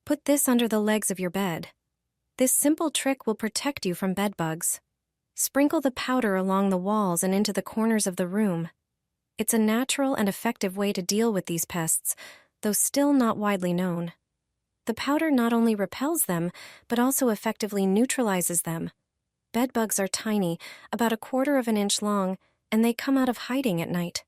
Put this under the legs of your bed. This simple trick will protect you from bed bugs. Sprinkle the powder along the walls and into the corners of the room. It's a natural and effective way to deal with these pests, though still not widely known. The powder not only repels them, but also effectively neutralizes them. Bed bugs are tiny, about 1/4 of an inch long, and they come out of hiding at night.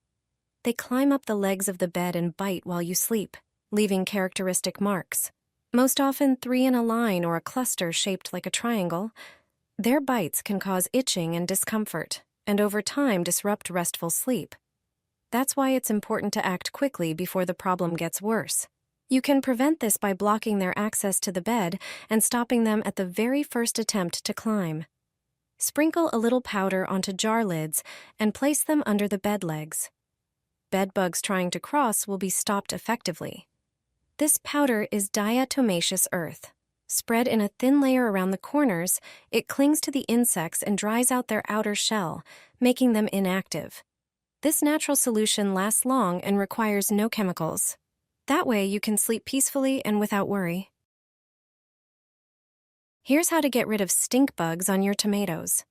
They climb up the legs of the bed and bite while you sleep, leaving characteristic marks. Most often 3 in a line or a cluster shaped like a triangle. Their bites can cause itching and discomfort, and over time disrupt restful sleep. That's why it's important to act quickly before the problem gets worse. You can prevent this by blocking their access to the bed and stopping them at the very first attempt to climb. Sprinkle a little powder onto jar lids and place them under the bed legs. Bed bugs trying to cross will be stopped effectively. This powder is diatomaceous earth. Spread in a thin layer around the corners, it clings to the insects and dries out their outer shell, making them inactive. This natural solution lasts long and requires no chemicals. That way you can sleep peacefully and without worry. Here's how to get rid of stink bugs on your tomatoes.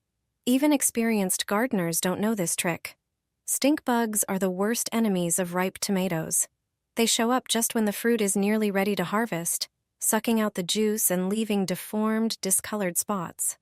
Even experienced gardeners don't know this trick. Stink bugs are the worst enemies of ripe tomatoes. They show up just when the fruit is nearly ready to harvest, sucking out the juice and leaving deformed, discolored spots.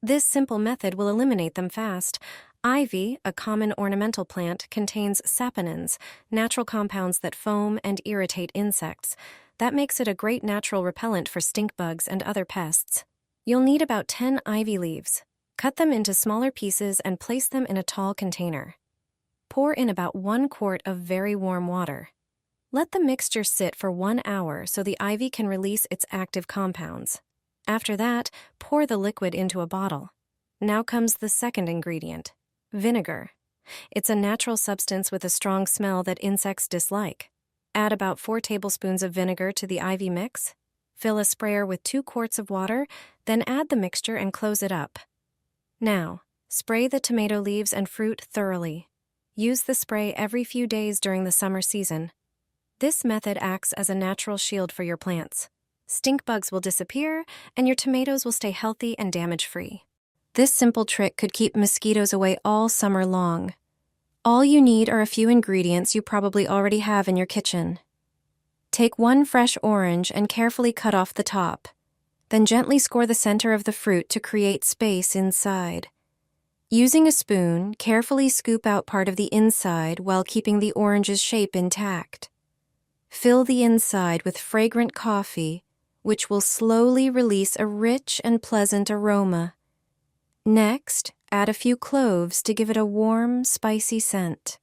This simple method will eliminate them fast. Ivy, a common ornamental plant, contains saponins, natural compounds that foam and irritate insects. That makes it a great natural repellent for stink bugs and other pests. You'll need about 10 ivy leaves. Cut them into smaller pieces and place them in a tall container. Pour in about 1 quart of very warm water. Let the mixture sit for 1 hour so the ivy can release its active compounds. After that, pour the liquid into a bottle. Now comes the second ingredient, vinegar. It's a natural substance with a strong smell that insects dislike. Add about 4 tablespoons of vinegar to the ivy mix. Fill a sprayer with 2 quarts of water, then add the mixture and close it up. Now, spray the tomato leaves and fruit thoroughly. Use the spray every few days during the summer season. This method acts as a natural shield for your plants. Stink bugs will disappear, and your tomatoes will stay healthy and damage-free. This simple trick could keep mosquitoes away all summer long. All you need are a few ingredients you probably already have in your kitchen. Take 1 fresh orange and carefully cut off the top. Then gently score the center of the fruit to create space inside. Using a spoon, carefully scoop out part of the inside while keeping the orange's shape intact. Fill the inside with fragrant coffee, which will slowly release a rich and pleasant aroma. Next, add a few cloves to give it a warm, spicy scent.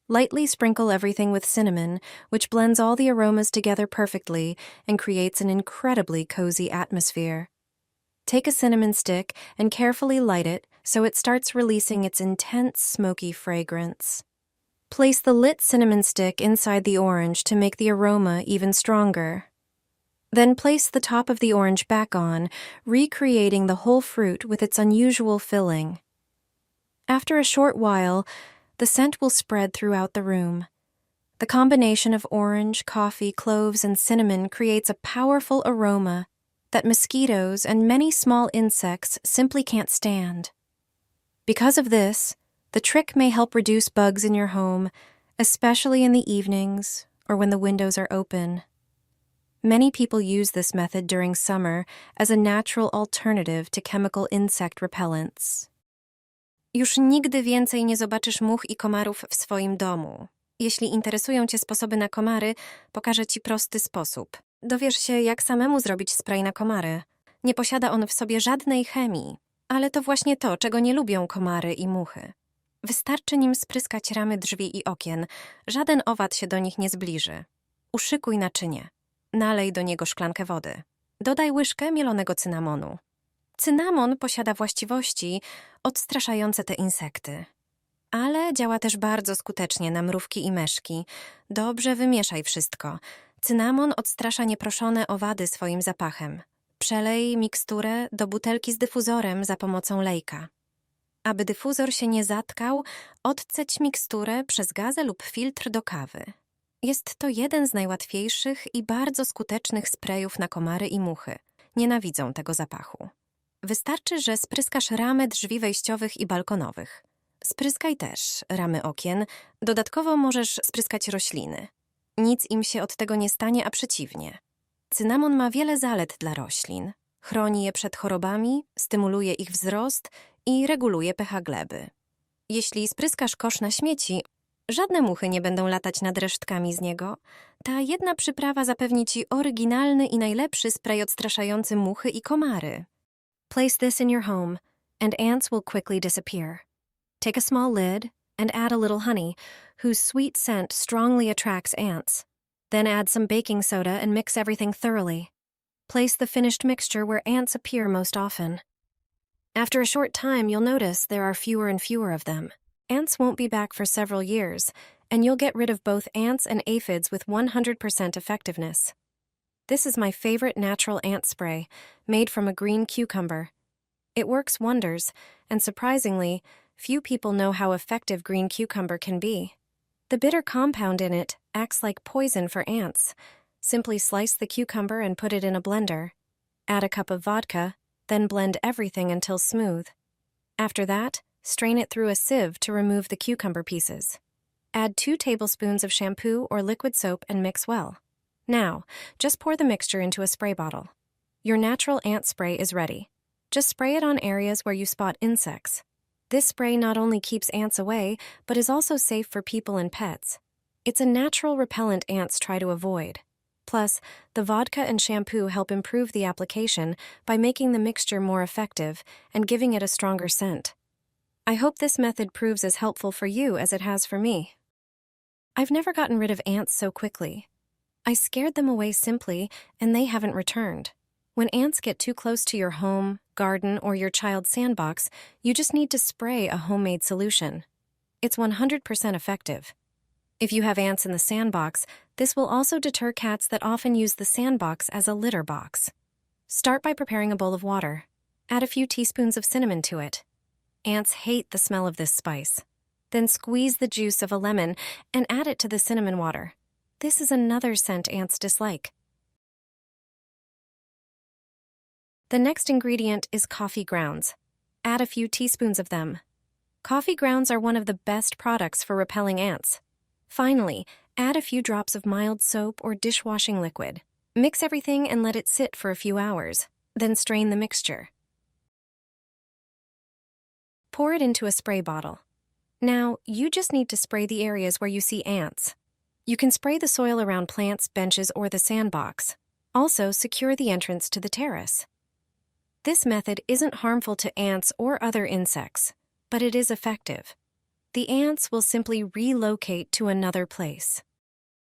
Lightly sprinkle everything with cinnamon, which blends all the aromas together perfectly and creates an incredibly cozy atmosphere. Take a cinnamon stick and carefully light it so it starts releasing its intense, smoky fragrance. Place the lit cinnamon stick inside the orange to make the aroma even stronger. Then place the top of the orange back on, recreating the whole fruit with its unusual filling. After a short while, the scent will spread throughout the room. The combination of orange, coffee, cloves, and cinnamon creates a powerful aroma that mosquitoes and many small insects simply can't stand. Because of this, the trick may help reduce bugs in your home, especially in the evenings or when the windows are open. Many people use this method during summer as a natural alternative to chemical insect repellents. Już nigdy więcej nie zobaczysz much i komarów w swoim domu. Jeśli interesują Cię sposoby na komary, pokażę Ci prosty sposób. Dowiesz się, jak samemu zrobić spray na komary. Nie posiada on w sobie żadnej chemii, ale to właśnie to, czego nie lubią komary i muchy. Wystarczy nim spryskać ramy drzwi i okien. Żaden owad się do nich nie zbliży. Uszykuj naczynie. Nalej do niego szklankę wody. Dodaj łyżkę mielonego cynamonu. Cynamon posiada właściwości odstraszające te insekty. Ale działa też bardzo skutecznie na mrówki i myszki. Dobrze wymieszaj wszystko. Cynamon odstrasza nieproszone owady swoim zapachem. Przelej miksturę do butelki z dyfuzorem za pomocą lejka. Aby dyfuzor się nie zatkał, odceć miksturę przez gazę lub filtr do kawy. Jest to jeden z najłatwiejszych i bardzo skutecznych sprayów na komary i muchy. Nienawidzą tego zapachu. Wystarczy, że spryskasz ramy drzwi wejściowych i balkonowych. Spryskaj też ramy okien, dodatkowo możesz spryskać rośliny. Nic im się od tego nie stanie, a przeciwnie. Cynamon ma wiele zalet dla roślin. Chroni je przed chorobami, stymuluje ich wzrost i reguluje pH gleby. Jeśli spryskasz kosz na śmieci, żadne muchy nie będą latać nad resztkami z niego. Ta jedna przyprawa zapewni ci oryginalny i najlepszy spray odstraszający muchy i komary. Place this in your home, and ants will quickly disappear. Take a small lid and add a little honey, whose sweet scent strongly attracts ants. Then add some baking soda and mix everything thoroughly. Place the finished mixture where ants appear most often. After a short time, you'll notice there are fewer and fewer of them. Ants won't be back for several years, and you'll get rid of both ants and aphids with 100% effectiveness. This is my favorite natural ant spray, made from a green cucumber. It works wonders, and surprisingly, few people know how effective green cucumber can be. The bitter compound in it acts like poison for ants. Simply slice the cucumber and put it in a blender. Add a cup of vodka, then blend everything until smooth. After that, strain it through a sieve to remove the cucumber pieces. Add 2 tablespoons of shampoo or liquid soap and mix well. Now, just pour the mixture into a spray bottle. Your natural ant spray is ready. Just spray it on areas where you spot insects. This spray not only keeps ants away, but is also safe for people and pets. It's a natural repellent ants try to avoid. Plus, the vodka and shampoo help improve the application by making the mixture more effective and giving it a stronger scent. I hope this method proves as helpful for you as it has for me. I've never gotten rid of ants so quickly. I scared them away simply, and they haven't returned. When ants get too close to your home, garden, or your child's sandbox, you just need to spray a homemade solution. It's 100% effective. If you have ants in the sandbox, this will also deter cats that often use the sandbox as a litter box. Start by preparing a bowl of water. Add a few teaspoons of cinnamon to it. Ants hate the smell of this spice. Then squeeze the juice of a lemon and add it to the cinnamon water. This is another scent ants dislike. The next ingredient is coffee grounds. Add a few teaspoons of them. Coffee grounds are one of the best products for repelling ants. Finally, add a few drops of mild soap or dishwashing liquid. Mix everything and let it sit for a few hours. Then strain the mixture. Pour it into a spray bottle. Now, you just need to spray the areas where you see ants. You can spray the soil around plants, benches, or the sandbox. Also, secure the entrance to the terrace. This method isn't harmful to ants or other insects, but it is effective. The ants will simply relocate to another place.